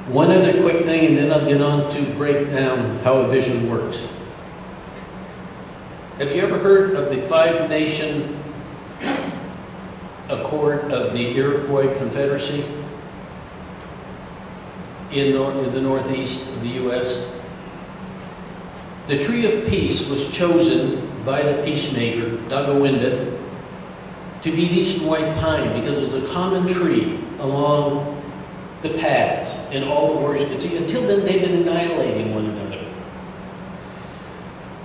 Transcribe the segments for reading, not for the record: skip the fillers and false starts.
One other quick thing, and then I'll get on to break down how a vision works. Have you ever heard of the Five-Nation Accord of the Iroquois Confederacy in the northeast of the U.S.? The Tree of Peace was chosen by the peacemaker, Dagawinda, to be the eastern white pine because it was a common tree along the paths, and all the warriors could see. Until then, they've been annihilating one another.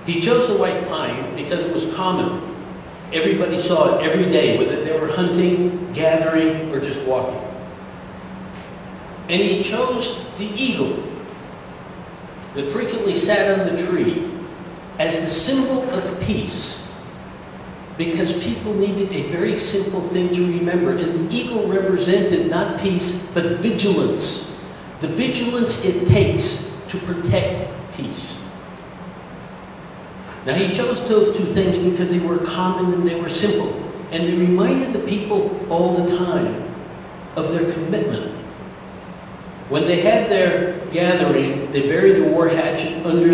He chose the white pine because it was common. Everybody saw it every day, whether they were hunting, gathering, or just walking. And he chose the eagle that frequently sat on the tree as the symbol of peace, because people needed a very simple thing to remember. And the eagle represented not peace, but vigilance. The vigilance it takes to protect peace. Now, he chose those two things because they were common and they were simple. And they reminded the people all the time of their commitment. When they had their gathering, they buried the war hatchet under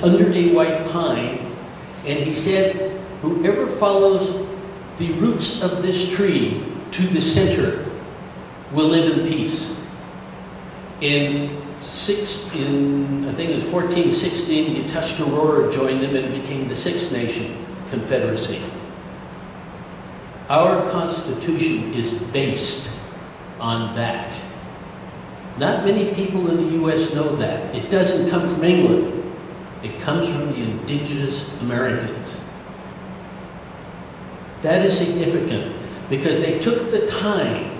under a white pine. And he said, whoever follows the roots of this tree to the center will live in peace. I think it was 1416, the Tuscarora joined them and it became the Six Nation Confederacy. Our Constitution is based on that. Not many people in the U.S. know that. It doesn't come from England. It comes from the indigenous Americans. That is significant because they took the time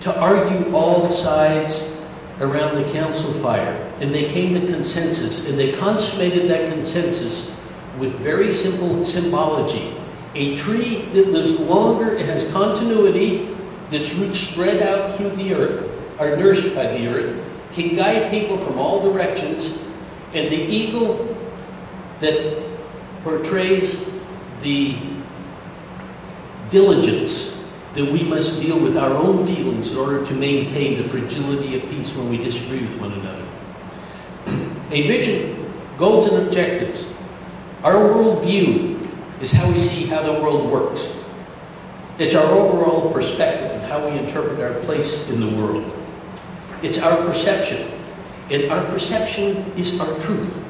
to argue all sides around the council fire, and they came to consensus, and they consummated that consensus with very simple symbology. A tree that lives longer and has continuity, that's roots spread out through the earth, are nourished by the earth, can guide people from all directions, and the eagle that portrays the diligence that we must deal with our own feelings in order to maintain the fragility of peace when we disagree with one another. A vision, goals and objectives. Our worldview is how we see how the world works. It's our overall perspective and how we interpret our place in the world. It's our perception, and our perception is our truth.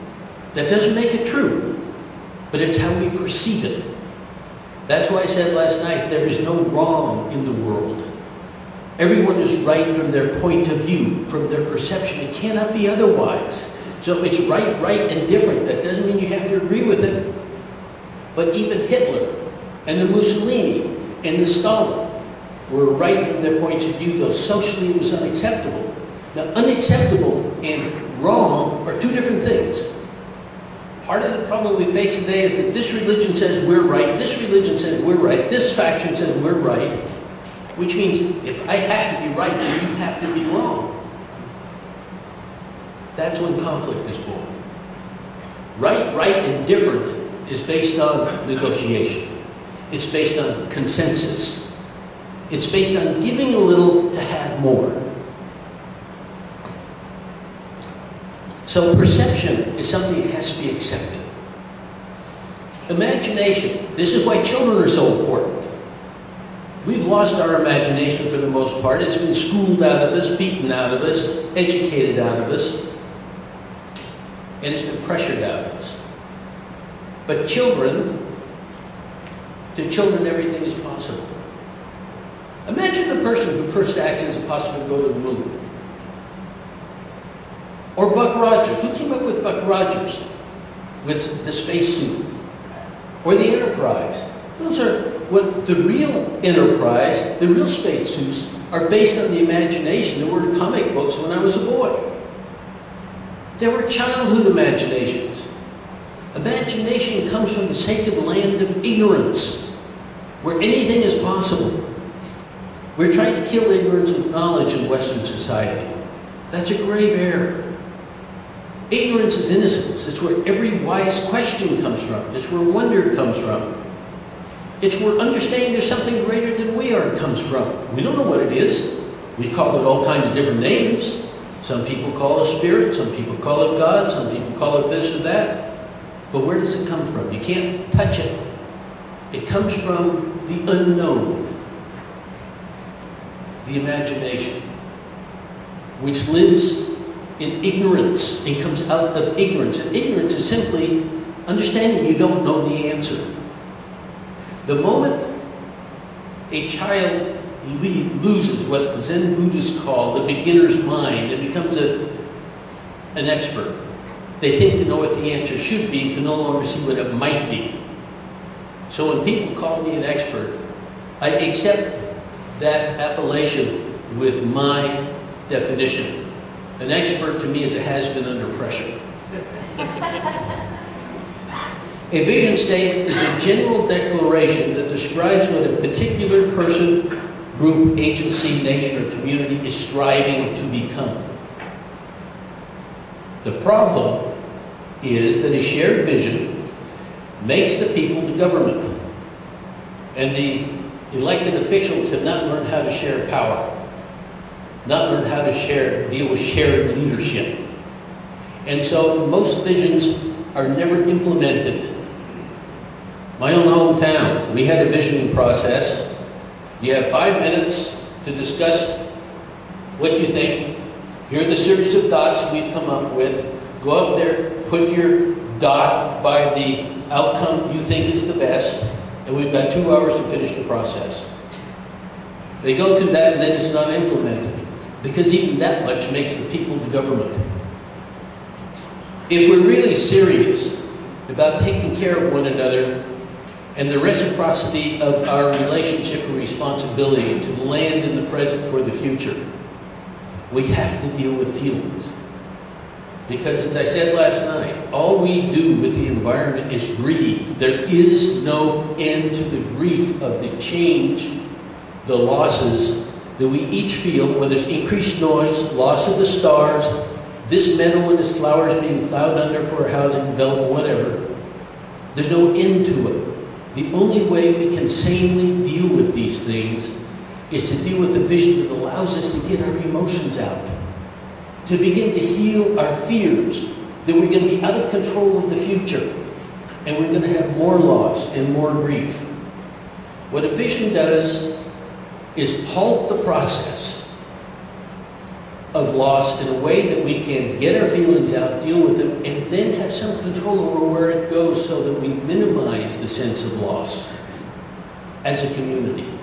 That doesn't make it true, but it's how we perceive it. That's why I said last night, there is no wrong in the world. Everyone is right from their point of view, from their perception. It cannot be otherwise. So it's right, and different. That doesn't mean you have to agree with it. But even Hitler and the Mussolini and the Stalin were right from their points of view, though socially it was unacceptable. Now, unacceptable and wrong are two different things. Part of the problem we face today is that this religion says we're right, this religion says we're right, this faction says we're right, which means if I have to be right, then you have to be wrong. That's when conflict is born. Right, and different is based on negotiation. It's based on consensus. It's based on giving a little to have more. So perception is something that has to be accepted. Imagination. This is why children are so important. We've lost our imagination for the most part. It's been schooled out of us, beaten out of us, educated out of us, and it's been pressured out of us. But children, to children everything is possible. Imagine the person who first asked, is it possible to go to the moon? Or Buck Rogers. Who came up with Buck Rogers with the spacesuit? Or the Enterprise. Those are what the real Enterprise, the real spacesuits, are based on the imagination. There were comic books when I was a boy. There were childhood imaginations. Imagination comes from the sacred land of ignorance, where anything is possible. We're trying to kill ignorance with knowledge in Western society. That's a grave error. Ignorance is innocence. It's where every wise question comes from. It's where wonder comes from. It's where understanding there's something greater than we are comes from. We don't know what it is. We call it all kinds of different names. Some people call it spirit, some people call it God, some people call it this or that. But where does it come from? You can't touch it. It comes from the unknown, the imagination, which lives in ignorance and comes out of ignorance. And ignorance is simply understanding you don't know the answer. The moment a child loses what the Zen Buddhists call the beginner's mind and becomes an expert, they think they know what the answer should be and can no longer see what it might be. So when people call me an expert, I accept that appellation with my definition. An expert to me is a has-been under pressure. A vision statement is a general declaration that describes what a particular person, group, agency, nation, or community is striving to become. The problem is that a shared vision makes the people the government, and the elected officials have not learned how to share power, not learned how to deal with shared leadership. And so most visions are never implemented. My own hometown, we had a visioning process. You have 5 minutes to discuss what you think. Here are the series of dots we've come up with. Go up there, put your dot by the outcome you think is the best, and we've got 2 hours to finish the process. They go through that and then it's not implemented, because even that much makes the people the government. If we're really serious about taking care of one another and the reciprocity of our relationship and responsibility to the land in the present for the future, we have to deal with feelings. Because as I said last night, all we do with the environment is grieve. There is no end to the grief of the change, the losses that we each feel, whether it's increased noise, loss of the stars, this meadow and its flowers being plowed under for a housing development, whatever. There's no end to it. The only way we can sanely deal with these things is to deal with the vision that allows us to get our emotions out, to begin to heal our fears that we're going to be out of control of the future and we're going to have more loss and more grief. What a vision does is halt the process of loss in a way that we can get our feelings out, deal with them, and then have some control over where it goes so that we minimize the sense of loss as a community.